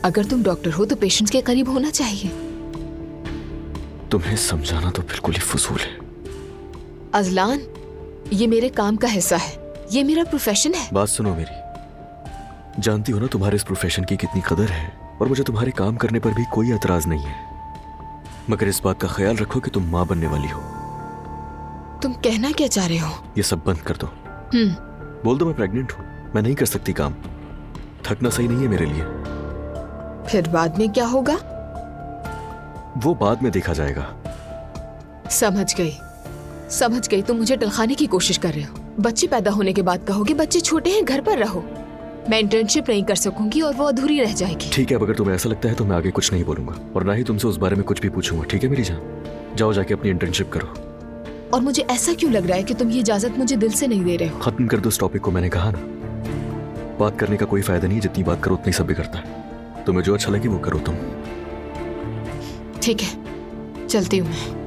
अगर तुम डॉक्टर हो तो पेशेंट्स के करीब होना चाहिए। तुम्हें समझाना तो बिल्कुल ही फजूल है। अजलान, ये मेरे काम का हिस्सा है, ये मेरा प्रोफेशन है। बात सुनो मेरी, जानती हो ना तुम्हारे इस प्रोफेशन की कितनी कदर है, और मुझे तुम्हारे काम करने पर भी कोई एतराज नहीं है, मगर इस बात का ख्याल रखो कि तुम माँ बनने वाली हो। तुम कहना क्या चाह रहे हो? ये सब बंद कर दो। बोल दो मैं प्रेग्नेंट हूँ, मैं नहीं कर सकती काम, थकना सही नहीं है मेरे लिए। फिर बाद में क्या होगा? वो बाद में देखा जाएगा। समझ गई, तुम मुझे टलखाने की कोशिश कर रहे हो। बच्चे पैदा होने के बाद कहोगे बच्चे छोटे हैं, घर पर रहो। मैं इंटर्नशिप नहीं कर सकूंगी और वो अधूरी रह जाएगी। ठीक है, अब अगर तुम्हें ऐसा लगता है तो मैं आगे कुछ नहीं बोलूंगा, और ना ही तुमसे उस बारे में कुछ भी पूछूंगा। ठीक है मेरी जान, जाओ जाके अपनी इंटर्नशिप करो। और मुझे ऐसा क्यों लग रहा है कि तुम ये इजाजत मुझे दिल से नहीं दे रहे हो? खत्म कर दो इस टॉपिक को, मैंने कहा ना, बात करने का कोई फायदा नहीं, जितनी बात करो उतनी सब बिगड़ता है। तुम्हें जो अच्छा लगे वो करो तुम। ठीक है, चलती हूँ मैं।